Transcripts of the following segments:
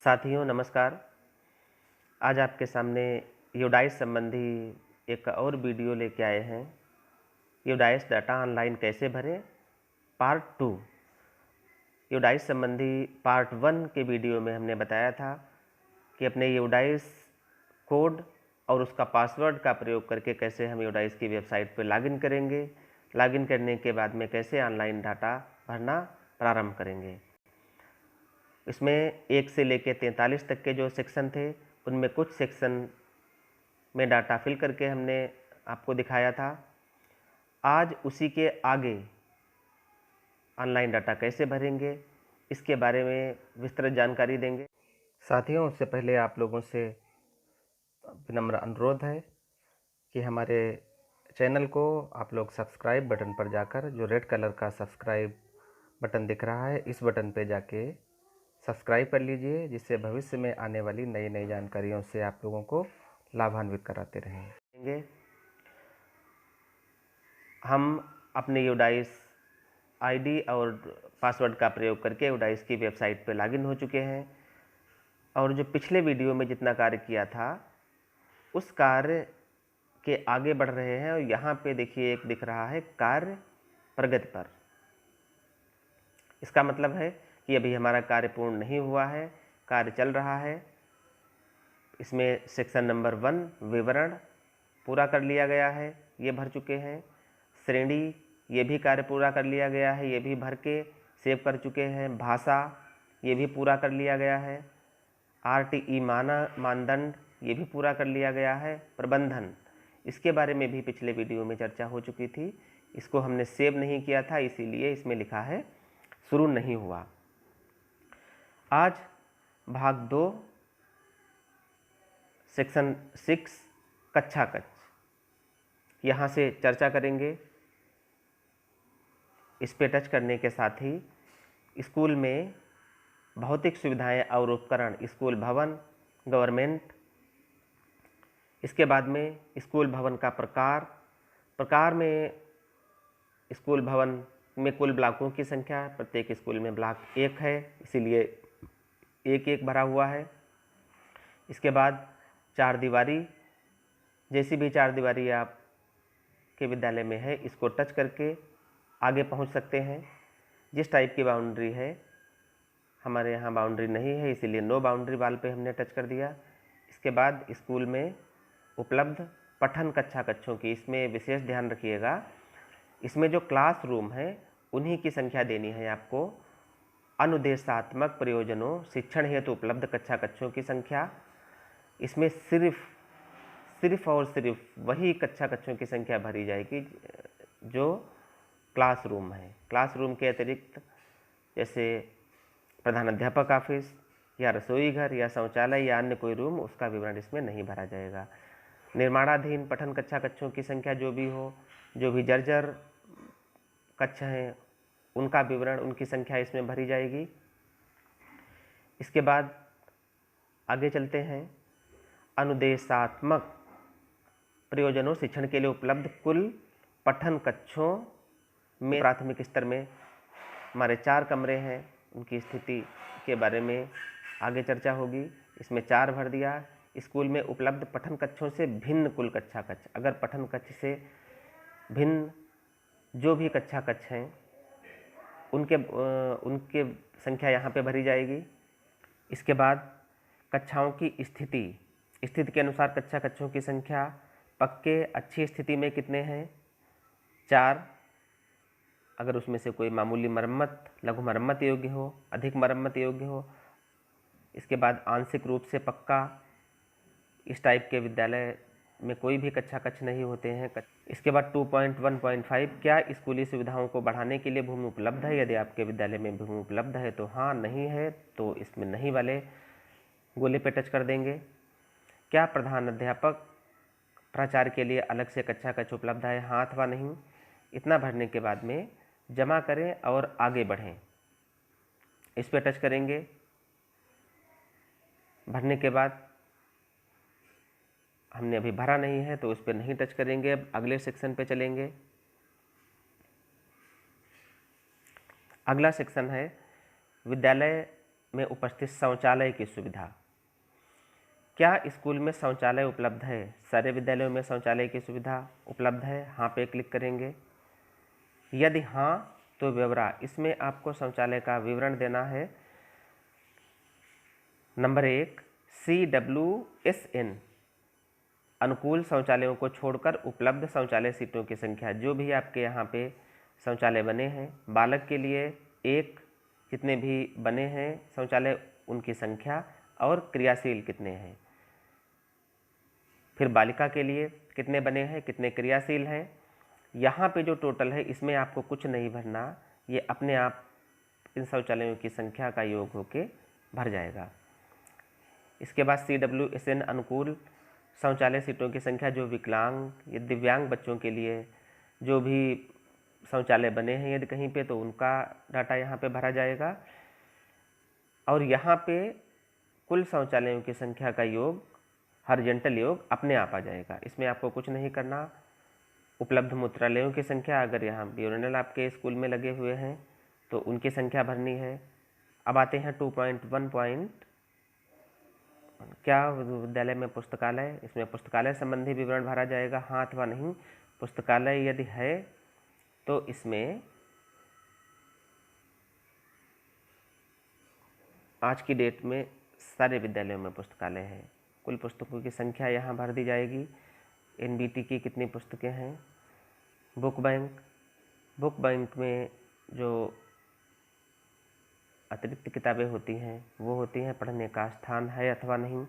साथियों नमस्कार। आज आपके सामने यूडाइस संबंधी एक और वीडियो लेके आए हैं। यूडाइस डाटा ऑनलाइन कैसे भरें पार्ट 2। यूडाइस संबंधी पार्ट 1 के वीडियो में हमने बताया था कि अपने यूडाइस कोड और उसका पासवर्ड का प्रयोग करके कैसे हम यूडाइस की वेबसाइट पर लॉगिन करेंगे, लॉगिन करने के बाद में कैसे ऑनलाइन डाटा भरना प्रारंभ करेंगे। इसमें 1 से लेकर 43 तक के जो सेक्शन थे उनमें कुछ सेक्शन में डाटा फिल करके हमने आपको दिखाया था। आज उसी के आगे ऑनलाइन डाटा कैसे भरेंगे इसके बारे में विस्तृत जानकारी देंगे। साथियों, उससे पहले आप लोगों से विनम्र अनुरोध है कि हमारे चैनल को आप लोग सब्सक्राइब बटन पर जाकर, जो रेड कलर का सब्सक्राइब बटन दिख रहा है, इस बटन पे जाके सब्सक्राइब कर लीजिए, जिससे भविष्य में आने वाली नई नई जानकारियों से आप लोगों को लाभान्वित कराते रहेंगे। हम अपने यूडाइस आईडी और पासवर्ड का प्रयोग करके यूडाइस की वेबसाइट पर लॉगिन हो चुके हैं और जो पिछले वीडियो में जितना कार्य किया था उस कार्य के आगे बढ़ रहे हैं। और यहाँ पे देखिए एक दिख रहा है कार्य प्रगति पर। इसका मतलब है कि अभी हमारा कार्य पूर्ण नहीं हुआ है, कार्य चल रहा है। इसमें सेक्शन नंबर 1 विवरण पूरा कर लिया गया है, ये भर चुके हैं। श्रेणी ये भी कार्य पूरा कर लिया गया है, ये भी भर के सेव कर चुके हैं। भाषा ये भी पूरा कर लिया गया है। RTE मानदंड ये भी पूरा कर लिया गया है। प्रबंधन इसके बारे में भी पिछले वीडियो में चर्चा हो चुकी थी, इसको हमने सेव नहीं किया था, इसीलिए इसमें लिखा है शुरू नहीं हुआ। आज भाग 2 सेक्शन 6 कक्षा कक्ष यहाँ से चर्चा करेंगे। इस पे टच करने के साथ ही स्कूल में भौतिक सुविधाएं और उपकरण, स्कूल भवन, गवर्नमेंट। इसके बाद में स्कूल भवन का प्रकार में स्कूल भवन में कुल ब्लॉकों की संख्या, प्रत्येक स्कूल में ब्लॉक 1 है, इसीलिए 1-1 भरा हुआ है। इसके बाद चार दीवारी, जैसी भी चार दीवारी आप के विद्यालय में है, इसको टच करके आगे पहुंच सकते हैं। जिस टाइप की बाउंड्री है, हमारे यहाँ बाउंड्री नहीं है, इसीलिए नो बाउंड्री वाल पे हमने टच कर दिया। इसके बाद स्कूल में उपलब्ध पठन कक्षा कक्षों की, इसमें विशेष ध्यान रखिएगा, इसमें जो क्लासरूम है उन्हीं की संख्या देनी है आपको। अनुदेशात्मक प्रयोजनों शिक्षण हेतु उपलब्ध कक्षा कक्षों की संख्या, इसमें सिर्फ और सिर्फ वही कक्षा कक्षों की संख्या भरी जाएगी जो क्लासरूम है। क्लासरूम के अतिरिक्त जैसे प्रधानाध्यापक ऑफिस या रसोई घर या शौचालय या अन्य कोई रूम, उसका विवरण इसमें नहीं भरा जाएगा। निर्माणाधीन पठन कक्षा कक्षों की संख्या जो भी हो, जो भी जर्जर कक्ष हैं उनका विवरण, उनकी संख्या इसमें भरी जाएगी। इसके बाद आगे चलते हैं। अनुदेशात्मक प्रयोजनों शिक्षण के लिए उपलब्ध कुल पठन कक्षों में प्राथमिक स्तर में हमारे 4 कमरे हैं, उनकी स्थिति के बारे में आगे चर्चा होगी। इसमें 4 भर दिया। स्कूल में उपलब्ध पठन कक्षों से भिन्न कुल कक्षा कक्ष, अगर पठन कक्ष से भिन्न जो भी कक्षा कक्ष हैं उनके संख्या यहाँ पे भरी जाएगी। इसके बाद कक्षाओं की स्थिति के अनुसार कक्षा कक्षों की संख्या, पक्के अच्छी स्थिति में कितने हैं 4, अगर उसमें से कोई मामूली मरम्मत, लघु मरम्मत योग्य हो, अधिक मरम्मत योग्य हो। इसके बाद आंशिक रूप से पक्का, इस टाइप के विद्यालय में कोई भी कक्षा कक्ष नहीं होते हैं। इसके बाद 2.1.5 क्या स्कूली सुविधाओं को बढ़ाने के लिए भूमि उपलब्ध है। यदि आपके विद्यालय में भूमि उपलब्ध है तो हाँ, नहीं है तो इसमें नहीं वाले गोले पे टच कर देंगे। क्या प्रधान अध्यापक प्राचार्य के लिए अलग से कक्षा कक्ष उपलब्ध है, हाँ अथवा नहीं। इतना भरने के बाद में जमा करें और आगे बढ़ें, इस पे टच करेंगे। भरने के बाद हमने अभी भरा नहीं है तो उस पर नहीं टच करेंगे। अब अगले सेक्शन पे चलेंगे। अगला सेक्शन है विद्यालय में उपस्थित शौचालय की सुविधा। क्या स्कूल में शौचालय उपलब्ध है? सारे विद्यालयों में शौचालय की सुविधा उपलब्ध है? हाँ पे क्लिक करेंगे। यदि हाँ तो ब्यौरा, इसमें आपको शौचालय का विवरण देना है। नंबर 1, CWSN अनुकूल शौचालयों को छोड़कर उपलब्ध शौचालय सीटों की संख्या। जो भी आपके यहाँ पे शौचालय बने हैं, बालक के लिए 1 जितने भी बने हैं शौचालय उनकी संख्या और क्रियाशील कितने हैं। फिर बालिका के लिए कितने बने हैं, कितने क्रियाशील हैं। यहाँ पे जो टोटल है इसमें आपको कुछ नहीं भरना, ये अपने आप इन शौचालयों की संख्या का योग होके भर जाएगा। इसके बाद CWSN अनुकूल शौचालय सीटों की संख्या, जो विकलांग या दिव्यांग बच्चों के लिए जो भी शौचालय बने हैं यदि कहीं पे, तो उनका डाटा यहाँ पे भरा जाएगा। और यहाँ पे कुल शौचालयों की संख्या का योग, हॉरिजॉन्टल योग अपने आप आ जाएगा। इसमें आपको कुछ नहीं करना। उपलब्ध मूत्रालयों की संख्या, अगर यहाँ यूरिनल आपके स्कूल में लगे हुए हैं तो उनकी संख्या भरनी है। अब आते हैं 2.1 क्या विद्यालय में पुस्तकालय, इसमें पुस्तकालय संबंधी विवरण भरा जाएगा, हाँ अथवा नहीं। पुस्तकालय यदि है तो इसमें आज की डेट में सारे विद्यालयों में पुस्तकालय है। कुल पुस्तकों की संख्या यहाँ भर दी जाएगी। NBT की कितनी पुस्तकें हैं। बुक बैंक में जो अतिरिक्त किताबें होती हैं वो होती हैं पढ़ने का स्थान है अथवा नहीं।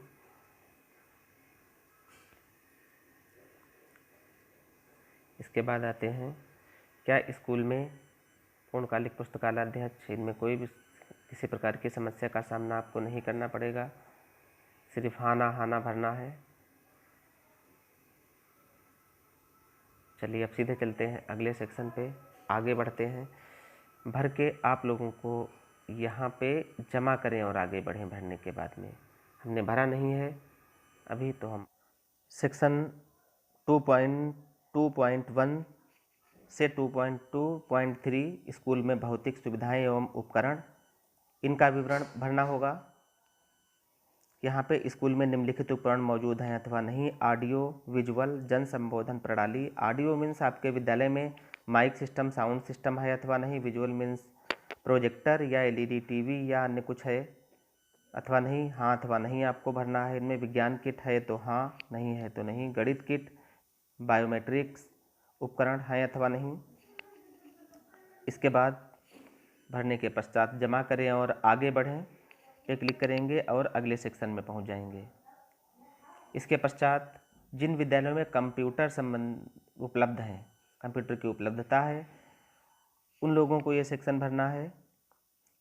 इसके बाद आते हैं, क्या स्कूल में पूर्णकालिक पुस्तकालय अध्यक्ष, इनमें कोई भी किसी प्रकार की समस्या का सामना आपको नहीं करना पड़ेगा, सिर्फ हाँ ना भरना है। चलिए अब सीधे चलते हैं अगले सेक्शन पे, आगे बढ़ते हैं। भर के आप लोगों को यहाँ पे जमा करें और आगे बढ़ें। भरने के बाद में हमने भरा नहीं है अभी, तो हम सेक्शन 2.2.1 से 2.2.3 स्कूल में भौतिक सुविधाएं एवं उपकरण, इनका विवरण भरना होगा। यहाँ पे स्कूल में निम्नलिखित उपकरण मौजूद हैं अथवा नहीं। ऑडियो विजुअल जन संबोधन प्रणाली। ऑडियो मीन्स आपके विद्यालय में माइक सिस्टम, साउंड सिस्टम है अथवा नहीं। विजुअल मीन्स प्रोजेक्टर या LED TV या अन्य कुछ है अथवा नहीं। हाँ अथवा नहीं आपको भरना है। इनमें विज्ञान किट है तो हाँ, नहीं है तो नहीं। गणित किट, बायोमेट्रिक्स उपकरण है अथवा नहीं। इसके बाद भरने के पश्चात जमा करें और आगे बढ़ें पे क्लिक करेंगे और अगले सेक्शन में पहुंच जाएंगे। इसके पश्चात जिन विद्यालयों में कंप्यूटर संबंध उपलब्ध हैं, कंप्यूटर की उपलब्धता है, उन लोगों को ये सेक्शन भरना है।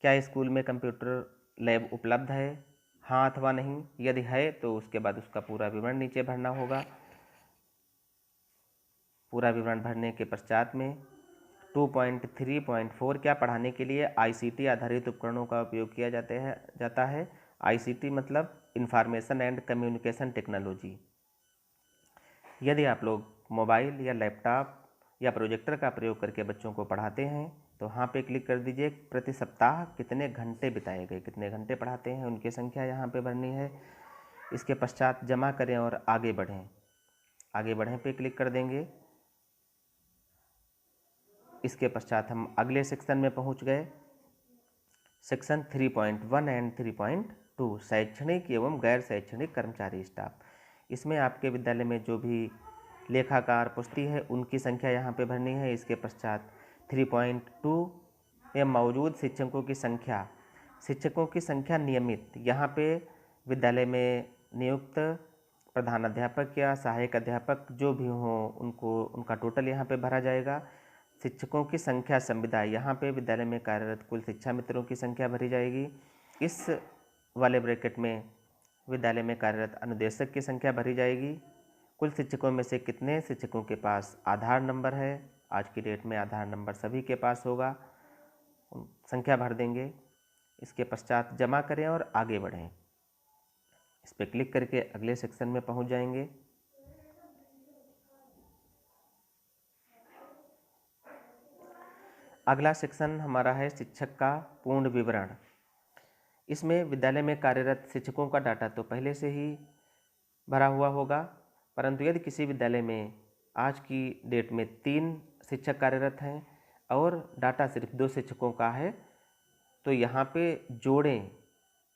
क्या स्कूल में कंप्यूटर लैब उपलब्ध है, हाँ अथवा नहीं। यदि है तो उसके बाद उसका पूरा विवरण नीचे भरना होगा। पूरा विवरण भरने के पश्चात में 2.3.4 क्या पढ़ाने के लिए ICT आधारित उपकरणों का उपयोग किया जाता है। ICT मतलब इंफॉर्मेशन एंड कम्युनिकेशन टेक्नोलॉजी। यदि आप लोग मोबाइल या लैपटॉप या प्रोजेक्टर का प्रयोग करके बच्चों को पढ़ाते हैं तो हाँ पे क्लिक कर दीजिए। प्रति सप्ताह कितने घंटे बिताए गए, कितने घंटे पढ़ाते हैं, उनकी संख्या यहाँ पे भरनी है। इसके पश्चात जमा करें और आगे बढ़ें। आगे बढ़ें पे क्लिक कर देंगे। इसके पश्चात हम अगले सेक्शन में पहुंच गए। सेक्शन 3.1 एंड 3.2 शैक्षणिक एवं गैर शैक्षणिक कर्मचारी स्टाफ। इसमें आपके विद्यालय में जो भी लेखाकार, पुस्ती है, उनकी संख्या यहाँ पे भरनी है। इसके पश्चात 3.2 में मौजूद शिक्षकों की संख्या। शिक्षकों की संख्या नियमित, यहाँ पे विद्यालय में नियुक्त प्रधानाध्यापक या सहायक अध्यापक जो भी हों उनका टोटल यहाँ पे भरा जाएगा। शिक्षकों की संख्या संविदा, यहाँ पे विद्यालय में कार्यरत कुल शिक्षा मित्रों की संख्या भरी जाएगी। इस वाले ब्रैकेट में विद्यालय में कार्यरत अनुदेशक की संख्या भरी जाएगी। कुल शिक्षकों में से कितने शिक्षकों के पास आधार नंबर है। आज की डेट में आधार नंबर सभी के पास होगा, संख्या भर देंगे। इसके पश्चात जमा करें और आगे बढ़ें। इस पर क्लिक करके अगले सेक्शन में पहुंच जाएंगे। अगला सेक्शन हमारा है शिक्षक का पूर्ण विवरण। इसमें विद्यालय में कार्यरत शिक्षकों का डाटा तो पहले से ही भरा हुआ होगा, परंतु यदि किसी विद्यालय में आज की डेट में 3 शिक्षक कार्यरत हैं और डाटा सिर्फ 2 शिक्षकों का है, तो यहाँ पे जोड़ें,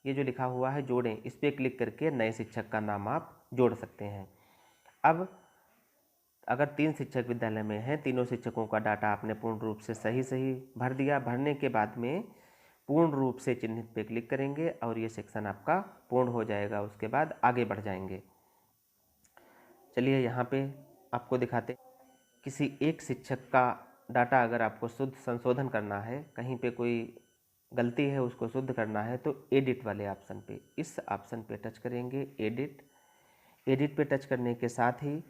ये जो लिखा हुआ है जोड़ें, इस पर क्लिक करके नए शिक्षक का नाम आप जोड़ सकते हैं। अब अगर 3 शिक्षक विद्यालय में हैं, तीनों शिक्षकों का डाटा आपने पूर्ण रूप से सही भर दिया। भरने के बाद में पूर्ण रूप से चिन्हित पे क्लिक करेंगे और ये सेक्शन आपका पूर्ण हो जाएगा। उसके बाद आगे बढ़ जाएंगे। चलिए यहाँ पे आपको दिखाते, किसी एक शिक्षक का डाटा अगर आपको शुद्ध संशोधन करना है, कहीं पे कोई गलती है उसको शुद्ध करना है, तो एडिट वाले ऑप्शन पे, इस ऑप्शन पे टच करेंगे। एडिट पे टच करने के साथ ही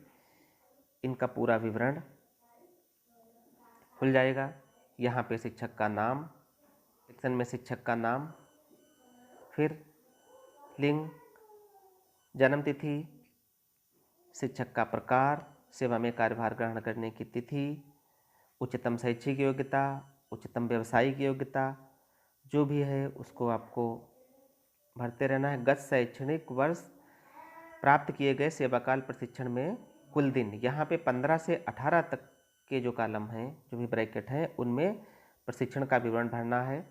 इनका पूरा विवरण खुल जाएगा। यहाँ पे शिक्षक का नाम, सेक्शन में शिक्षक का नाम, फिर लिंग, जन्म तिथि, शिक्षक का प्रकार, सेवा में कार्यभार ग्रहण करने की तिथि, उच्चतम शैक्षिक योग्यता, उच्चतम व्यावसायिक योग्यता, जो भी है उसको आपको भरते रहना है। गत शैक्षणिक वर्ष प्राप्त किए गए सेवाकाल प्रशिक्षण में कुल दिन, यहाँ पे 15 से 18 तक के जो कॉलम हैं, जो भी ब्रैकेट हैं, उनमें प्रशिक्षण का विवरण भरना है।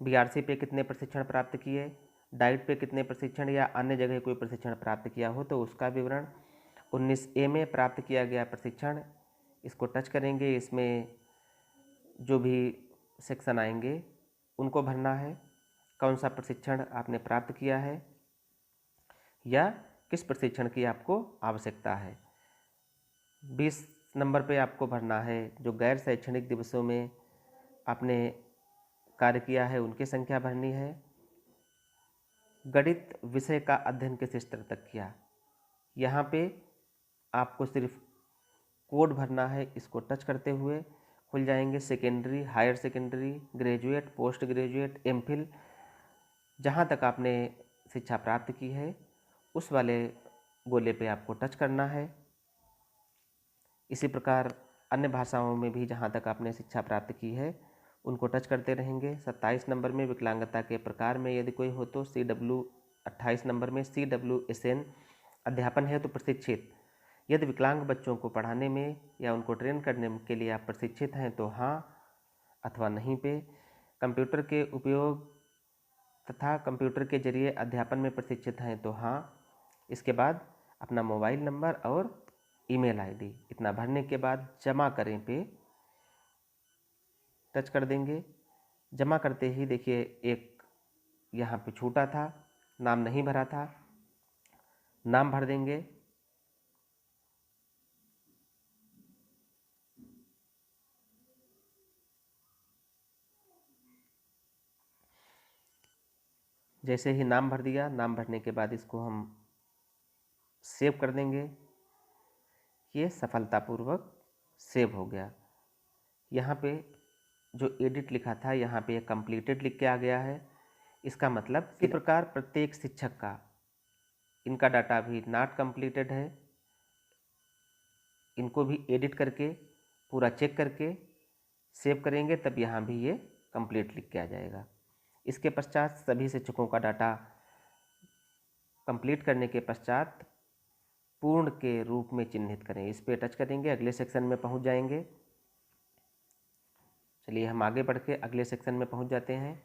बीआरसी पे कितने प्रशिक्षण प्राप्त किए, डाइट पे कितने प्रशिक्षण या अन्य जगह कोई प्रशिक्षण प्राप्त किया हो तो उसका विवरण। 19A में प्राप्त किया गया प्रशिक्षण, इसको टच करेंगे। इसमें जो भी सेक्शन आएंगे उनको भरना है। कौन सा प्रशिक्षण आपने प्राप्त किया है या किस प्रशिक्षण की आपको आवश्यकता है। 20 नंबर पे आपको भरना है जो गैर शैक्षणिक दिवसों में आपने कार्य किया है उनकी संख्या भरनी है। गणित विषय का अध्ययन किस स्तर तक किया, यहाँ पे आपको सिर्फ कोड भरना है। इसको टच करते हुए खुल जाएंगे secondary, higher secondary, graduate, post graduate, MPhil, जहाँ तक आपने शिक्षा प्राप्त की है उस वाले गोले पे आपको टच करना है। इसी प्रकार अन्य भाषाओं में भी जहाँ तक आपने शिक्षा प्राप्त की है उनको टच करते रहेंगे। 27 नंबर में विकलांगता के प्रकार में यदि कोई हो तो CW, 28 नंबर में CWSN अध्यापन है तो प्रशिक्षित, यदि विकलांग बच्चों को पढ़ाने में या उनको ट्रेन करने के लिए आप प्रशिक्षित हैं तो हाँ अथवा नहीं पे। कंप्यूटर के उपयोग तथा कंप्यूटर के जरिए अध्यापन में प्रशिक्षित हैं तो हाँ। इसके बाद अपना मोबाइल नंबर और ईमेल आईडी, इतना भरने के बाद जमा करें पे टच कर देंगे। जमा करते ही देखिए एक यहाँ पे छूटा था, नाम नहीं भरा था, नाम भर देंगे। जैसे ही नाम भर दिया, नाम भरने के बाद इसको हम सेव कर देंगे। ये सफलतापूर्वक सेव हो गया। यहाँ पे जो एडिट लिखा था यहाँ पे कंप्लीटेड लिख के आ गया है। इसका मतलब इसी प्रकार प्रत्येक शिक्षक का, इनका डाटा भी नॉट कंप्लीटेड है, इनको भी एडिट करके पूरा चेक करके सेव करेंगे तब यहाँ भी ये कंप्लीट लिख के आ जाएगा। इसके पश्चात सभी शिक्षकों का डाटा कंप्लीट करने के पश्चात पूर्ण के रूप में चिन्हित करें, इस पर टच करेंगे, अगले सेक्शन में पहुँच जाएंगे। चलिए हम आगे बढ़ के अगले सेक्शन में पहुँच जाते हैं।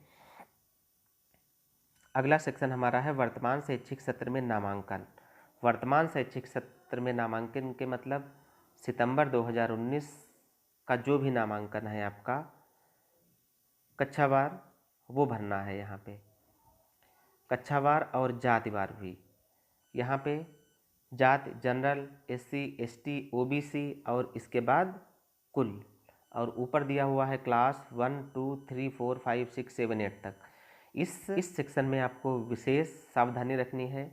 अगला सेक्शन हमारा है वर्तमान शैक्षिक सत्र में नामांकन। वर्तमान शैक्षिक सत्र में नामांकन के मतलब सितंबर 2019 का जो भी नामांकन है आपका कक्षावार, वो भरना है यहाँ पे। कक्षावार और जातिवार भी। यहाँ पे जाति जनरल, SC, ST, OBC और इसके बाद कुल, और ऊपर दिया हुआ है क्लास 1, 2, 3, 4, 5, 6, 7, 8 तक। इस सेक्शन में आपको विशेष सावधानी रखनी है।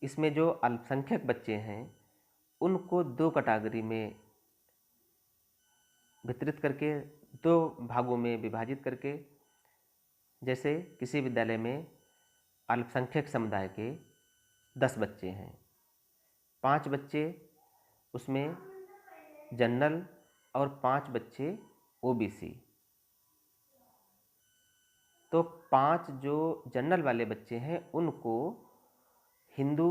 इसमें जो अल्पसंख्यक बच्चे हैं उनको 2 कैटेगरी में वितरित करके, 2 भागों में विभाजित करके, जैसे किसी विद्यालय में अल्पसंख्यक समुदाय के 10 बच्चे हैं, 5 बच्चे उसमें जनरल और 5 बच्चे OBC। तो 5 जो जनरल वाले बच्चे हैं उनको हिंदू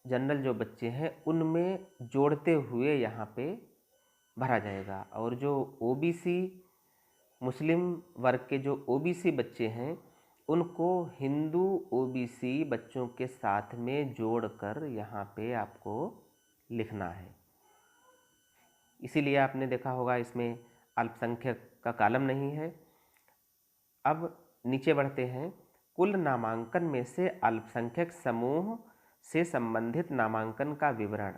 जनरल जो बच्चे हैं उनमें जोड़ते हुए यहाँ पे भरा जाएगा। और जो ओबीसी मुस्लिम वर्ग के जो ओबीसी बच्चे हैं उनको हिंदू ओबीसी बच्चों के साथ में जोड़कर यहाँ पे आपको लिखना है। इसीलिए आपने देखा होगा इसमें अल्पसंख्यक का कॉलम नहीं है। अब नीचे बढ़ते हैं। कुल नामांकन में से अल्पसंख्यक समूह से संबंधित नामांकन का विवरण।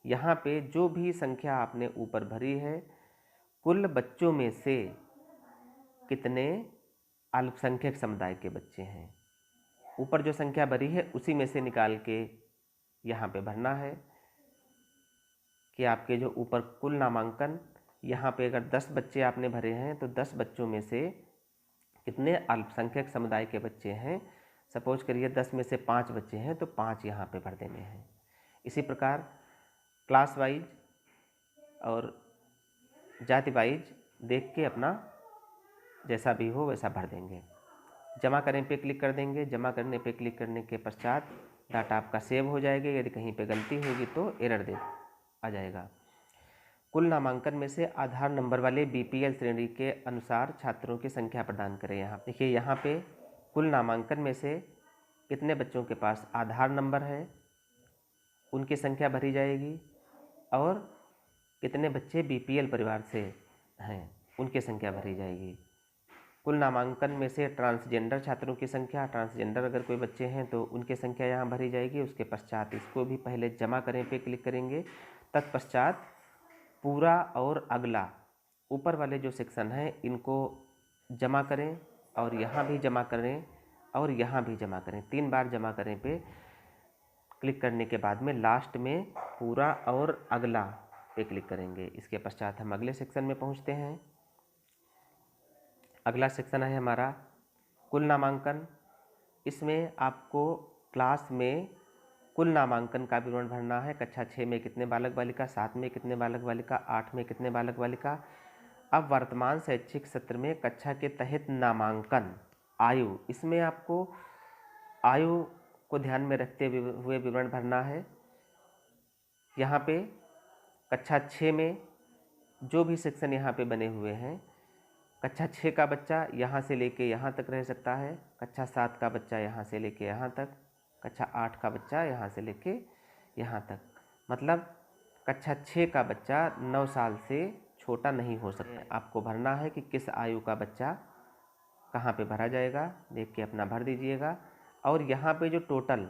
यहाँ पे जो भी संख्या आपने ऊपर भरी है, कुल बच्चों में से कितने अल्पसंख्यक समुदाय के बच्चे हैं, ऊपर जो संख्या भरी है उसी में से निकाल के यहाँ पे भरना है कि आपके जो ऊपर कुल नामांकन, यहाँ पे अगर 10 बच्चे आपने भरे हैं तो 10 बच्चों में से कितने अल्पसंख्यक समुदाय के बच्चे हैं। सपोज करिए 10 में से 5 बच्चे हैं तो 5 यहाँ पे भर देने हैं। इसी प्रकार क्लास वाइज और जाति वाइज देख के अपना जैसा भी हो वैसा भर देंगे। जमा करें पे क्लिक कर देंगे। जमा करने पे क्लिक करने के पश्चात डाटा आपका सेव हो जाएगा। यदि कहीं पे गलती होगी तो एरर दे आ जाएगा। कुल नामांकन में से आधार नंबर वाले बीपीएल श्रेणी के अनुसार छात्रों की संख्या प्रदान करें। यहाँ देखिए, यहाँ पे कुल नामांकन में से कितने बच्चों के पास आधार नंबर है उनकी संख्या भरी जाएगी, और कितने बच्चे बीपीएल परिवार से हैं उनकी संख्या भरी जाएगी। कुल नामांकन में से ट्रांसजेंडर छात्रों की संख्या, ट्रांसजेंडर अगर कोई बच्चे हैं तो उनकी संख्या यहाँ भरी जाएगी। उसके पश्चात इसको भी पहले जमा करें पे क्लिक करेंगे। तत्पश्चात पूरा और अगला ऊपर वाले जो सेक्शन हैं इनको जमा करें, और यहाँ भी जमा करें और यहाँ भी जमा करें। 3 बार जमा करें पे क्लिक करने के बाद में लास्ट में पूरा और अगला पे क्लिक करेंगे। इसके पश्चात हम अगले सेक्शन में पहुँचते हैं। अगला सेक्शन है हमारा कुल नामांकन। इसमें आपको क्लास में कुल नामांकन का विवरण भरना है। कक्षा 6 में कितने बालक बालिका, 7 में कितने बालक बालिका, 8 में कितने बालक बालिका। अब वर्तमान शैक्षिक सत्र में कक्षा के तहत नामांकन आयु, इसमें आपको आयु को ध्यान में रखते हुए विवरण भरना है। यहाँ पे कक्षा 6 में जो भी सेक्शन यहाँ पे बने हुए हैं, कक्षा 6 का बच्चा यहाँ से लेके यहाँ तक रह सकता है, कक्षा 7 का बच्चा यहाँ से लेके यहाँ तक, कक्षा 8 का बच्चा यहाँ से लेके यहाँ तक। मतलब कक्षा 6 का बच्चा 9 साल से छोटा नहीं हो सकता। आपको भरना है कि किस आयु का बच्चा कहाँ पे भरा जाएगा, देख के अपना भर दीजिएगा। और यहाँ पे जो टोटल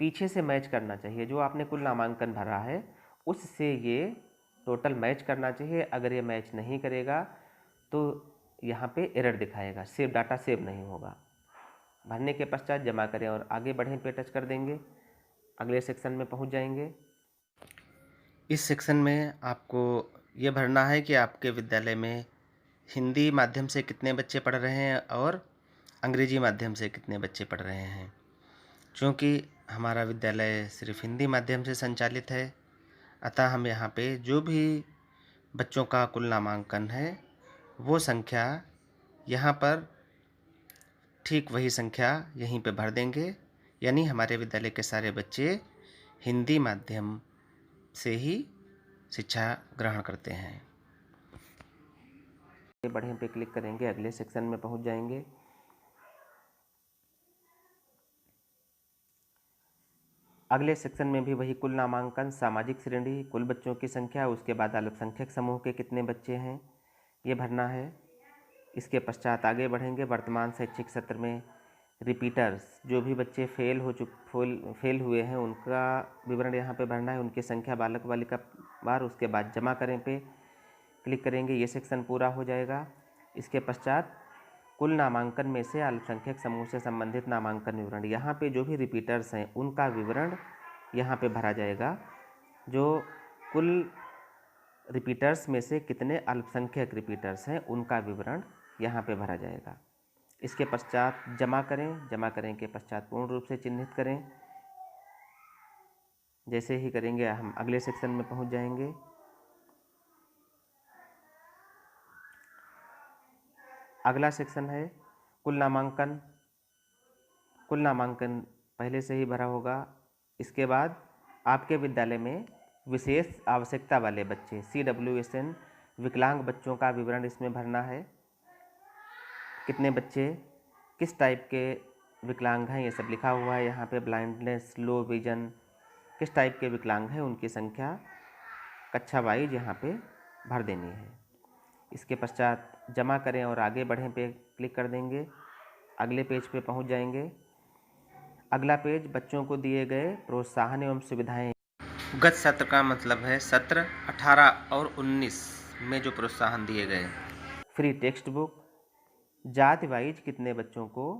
पीछे से मैच करना चाहिए, जो आपने कुल नामांकन भरा है उससे ये टोटल मैच करना चाहिए। अगर ये मैच नहीं करेगा तो यहाँ पे एरर दिखाएगा, सेव डाटा सेव नहीं होगा। भरने के पश्चात जमा करें और आगे बढ़ें पे टच कर देंगे। अगले सेक्शन में पहुँच जाएंगे। इस सेक्शन में आपको ये भरना है कि आपके विद्यालय में हिंदी माध्यम से कितने बच्चे पढ़ रहे हैं और अंग्रेजी माध्यम से कितने बच्चे पढ़ रहे हैं। क्योंकि हमारा विद्यालय सिर्फ हिंदी माध्यम से संचालित है, अतः हम यहाँ पे जो भी बच्चों का कुल नामांकन है वो संख्या यहाँ पर ठीक वही संख्या यहीं पे भर देंगे। यानी हमारे विद्यालय के सारे बच्चे हिंदी माध्यम से ही शिक्षा ग्रहण करते हैं। बढ़ें पे क्लिक करेंगे, अगले सेक्शन में पहुंच जाएंगे। अगले सेक्शन में भी वही कुल नामांकन, सामाजिक श्रेणी, कुल बच्चों की संख्या, उसके बाद अल्पसंख्यक समूह के कितने बच्चे हैं ये भरना है। इसके पश्चात आगे बढ़ेंगे। वर्तमान शैक्षिक सत्र में रिपीटर्स, जो भी बच्चे फेल हुए हैं उनका विवरण यहाँ पे भरना है, उनकी संख्या बालक बालिका बार। उसके बाद जमा करें पे क्लिक करेंगे, ये सेक्शन पूरा हो जाएगा। इसके पश्चात कुल नामांकन में से अल्पसंख्यक समूह से संबंधित नामांकन विवरण, यहाँ पे जो भी रिपीटर्स हैं उनका विवरण यहाँ पे भरा जाएगा। जो कुल रिपीटर्स में से कितने अल्पसंख्यक रिपीटर्स हैं उनका विवरण यहाँ पे भरा जाएगा। इसके पश्चात जमा करें। जमा करें के पश्चात पूर्ण रूप से चिन्हित करें। जैसे ही करेंगे हम अगले सेक्शन में पहुँच जाएंगे। अगला सेक्शन है कुल नामांकन। कुल नामांकन पहले से ही भरा होगा। इसके बाद आपके विद्यालय में विशेष आवश्यकता वाले बच्चे CWSN विकलांग बच्चों का विवरण इसमें भरना है। कितने बच्चे किस टाइप के विकलांग हैं ये सब लिखा हुआ है यहाँ पे। ब्लाइंडनेस, लो विजन, किस टाइप के विकलांग हैं उनकी संख्या कक्षा वाइज यहाँ पे भर देनी है। इसके पश्चात जमा करें और आगे बढ़ें पे क्लिक कर देंगे। अगले पेज पे पहुँच जाएंगे। अगला पेज बच्चों को दिए गए प्रोत्साहन एवं सुविधाएं। गत सत्र का मतलब है सत्र 18 और 19 में जो प्रोत्साहन दिए गए। फ्री टेक्स्ट बुक, जाति वाइज कितने बच्चों को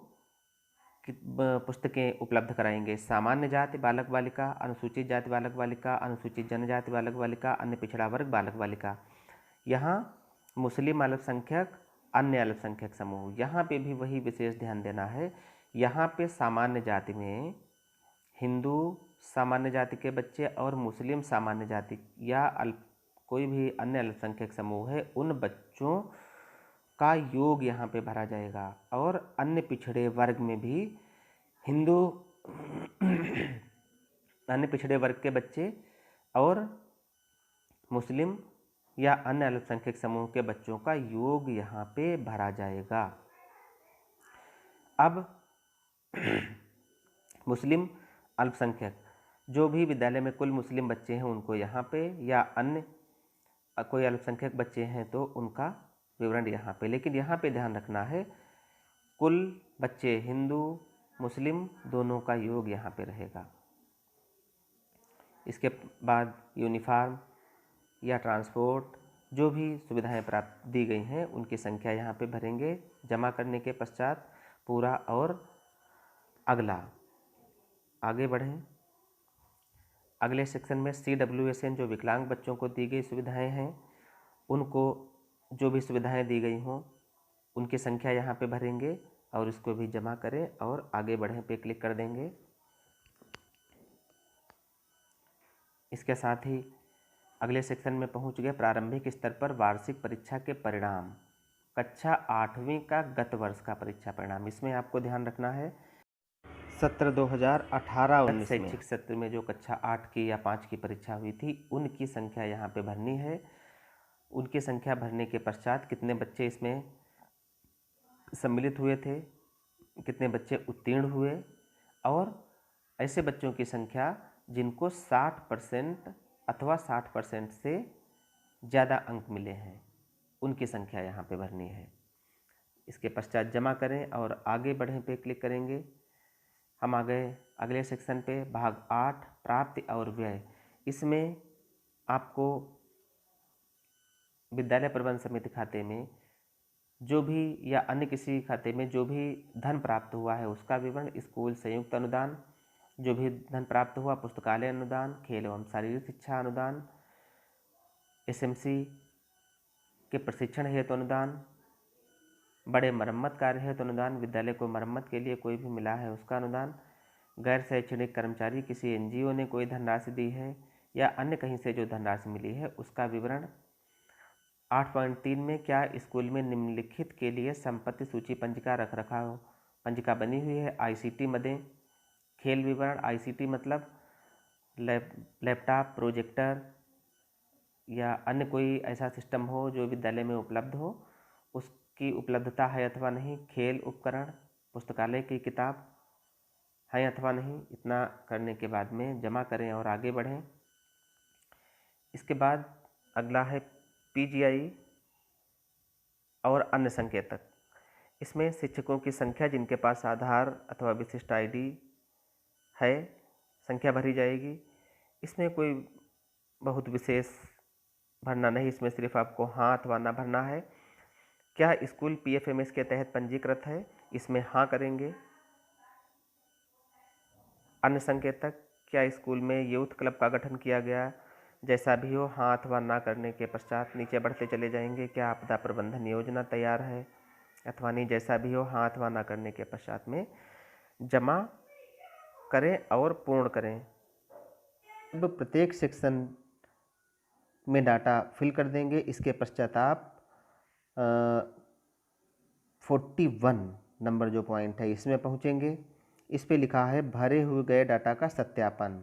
पुस्तकें उपलब्ध कराएंगे। सामान्य जाति बालक बालिका, अनुसूचित जाति बालक बालिका, अनुसूचित जनजाति बालक बालिका, अन्य पिछड़ा वर्ग बालक बालिका। यहाँ मुस्लिम अल्पसंख्यक, अन्य अल्पसंख्यक समूह, यहाँ पे भी वही विशेष ध्यान देना है। यहाँ पे सामान्य जाति में हिंदू सामान्य जाति के बच्चे और मुस्लिम सामान्य जाति या कोई भी अन्य अल्पसंख्यक समूह है उन बच्चों का योग यहाँ पे भरा जाएगा। और अन्य पिछड़े वर्ग में भी हिंदू अन्य पिछड़े वर्ग के बच्चे और मुस्लिम या अन्य अल्पसंख्यक समूह के बच्चों का योग यहाँ पे भरा जाएगा। अब मुस्लिम अल्पसंख्यक, जो भी विद्यालय में कुल मुस्लिम बच्चे हैं उनको यहाँ पे, या अन्य कोई अल्पसंख्यक बच्चे हैं तो उनका विवरण यहाँ पे। लेकिन यहाँ पे ध्यान रखना है कुल बच्चे हिंदू मुस्लिम दोनों का योग यहाँ पे रहेगा। इसके बाद यूनिफॉर्म या ट्रांसपोर्ट, जो भी सुविधाएं प्राप्त दी गई हैं उनकी संख्या यहाँ पे भरेंगे। जमा करने के पश्चात पूरा और अगला आगे बढ़ें। अगले सेक्शन में CWSN जो विकलांग बच्चों को दी गई सुविधाएं हैं उनको जो भी सुविधाएं दी गई हों उनकी संख्या यहाँ पे भरेंगे और इसको भी जमा करें और आगे बढ़ें पे क्लिक कर देंगे। इसके साथ ही अगले सेक्शन में पहुँच गए प्रारंभिक स्तर पर वार्षिक परीक्षा के परिणाम। कक्षा 8वीं का गत वर्ष का परीक्षा परिणाम, इसमें आपको ध्यान रखना है सत्र 2018-19 शैक्षिक सत्र में जो कक्षा 8 की या 5 की परीक्षा हुई थी उनकी संख्या यहाँ पे भरनी है। उनकी संख्या भरने के पश्चात कितने बच्चे इसमें सम्मिलित हुए थे, कितने बच्चे उत्तीर्ण हुए, और ऐसे बच्चों की संख्या जिनको 60% अथवा 60% से ज़्यादा अंक मिले हैं उनकी संख्या यहाँ पे भरनी है। इसके पश्चात जमा करें और आगे बढ़ें पे क्लिक करेंगे। हम आ गए अगले सेक्शन पे, भाग 8 प्राप्ति और व्यय। इसमें आपको विद्यालय प्रबंध समिति खाते में जो भी या अन्य किसी खाते में जो भी धन प्राप्त हुआ है उसका विवरण, स्कूल संयुक्त अनुदान जो भी धन प्राप्त हुआ, पुस्तकालय अनुदान, खेल एवं शारीरिक शिक्षा अनुदान, SMC के प्रशिक्षण हेतु अनुदान, बड़े मरम्मत कार्य हेतु अनुदान, विद्यालय को मरम्मत के लिए कोई भी मिला है उसका अनुदान, गैर शैक्षणिक कर्मचारी किसी NGO ने कोई धनराशि दी है या अन्य कहीं से जो धनराशि मिली है उसका विवरण। 8.3 में क्या स्कूल में निम्नलिखित के लिए संपत्ति सूची पंजिका रख रखाव पंजिका बनी हुई है। ICT मदें, खेल विवरण, ICT मतलब लैपटॉप, प्रोजेक्टर या अन्य कोई ऐसा सिस्टम हो जो विद्यालय में उपलब्ध हो उसकी उपलब्धता है अथवा नहीं, खेल उपकरण, पुस्तकालय की किताब है अथवा नहीं। इतना करने के बाद में जमा करें और आगे बढ़ें। इसके बाद अगला है PGI और अन्य संकेतक। इसमें शिक्षकों की संख्या जिनके पास आधार अथवा विशिष्ट ID है संख्या भरी जाएगी। इसमें कोई बहुत विशेष भरना नहीं, इसमें सिर्फ आपको हाँ अथवा ना भरना है। क्या स्कूल PFMS के तहत पंजीकृत है, इसमें हाँ करेंगे। अन्य संकेतक, क्या स्कूल में यूथ क्लब का गठन किया गया, जैसा भी हो हाँ अथवा ना करने के पश्चात नीचे बढ़ते चले जाएंगे। क्या आपदा प्रबंधन योजना तैयार है अथवा नहीं, जैसा भी हो हाँ अथवा ना करने के पश्चात में जमा करें और पूर्ण करें। अब प्रत्येक सेक्शन में डाटा फिल कर देंगे। इसके पश्चात आप 41 नंबर जो पॉइंट है इसमें पहुँचेंगे। इस पे लिखा है भरे हुए गए डाटा का सत्यापन।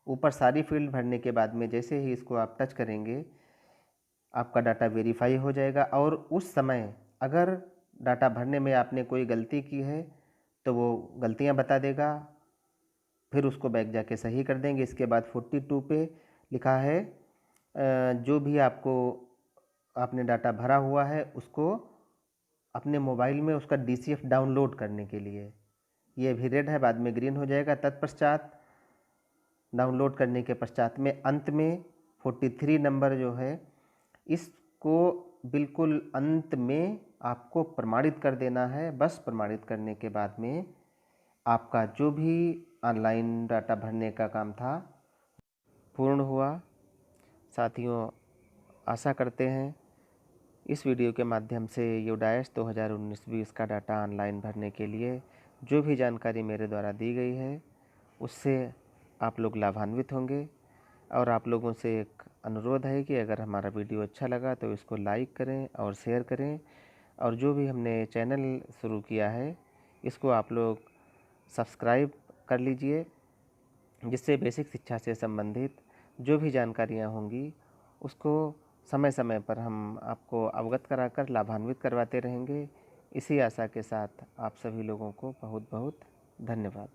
ऊपर सारी फील्ड भरने के बाद में जैसे ही इसको आप टच करेंगे आपका डाटा वेरीफाई हो जाएगा, और उस समय अगर डाटा भरने में आपने कोई गलती की है तो वो गलतियां बता देगा, फिर उसको बैक जाके सही कर देंगे। इसके बाद 42 पे लिखा है जो भी आपने डाटा भरा हुआ है उसको अपने मोबाइल में उसका DCF डाउनलोड करने के लिए, ये भी रेड है, बाद में ग्रीन हो जाएगा। तत्पश्चात डाउनलोड करने के पश्चात में अंत में 43 नंबर जो है इसको बिल्कुल अंत में आपको प्रमाणित कर देना है। बस प्रमाणित करने के बाद में आपका जो भी ऑनलाइन डाटा भरने का काम था पूर्ण हुआ। साथियों, आशा करते हैं इस वीडियो के माध्यम से यूडाइस 2019-20 का डाटा ऑनलाइन भरने के लिए जो भी जानकारी मेरे द्वारा दी गई है उससे आप लोग लाभान्वित होंगे। और आप लोगों से एक अनुरोध है कि अगर हमारा वीडियो अच्छा लगा तो इसको लाइक करें और शेयर करें, और जो भी हमने चैनल शुरू किया है इसको आप लोग सब्सक्राइब कर लीजिए, जिससे बेसिक शिक्षा से संबंधित जो भी जानकारियाँ होंगी उसको समय समय पर हम आपको अवगत कराकर लाभान्वित करवाते रहेंगे। इसी आशा के साथ आप सभी लोगों को बहुत बहुत धन्यवाद।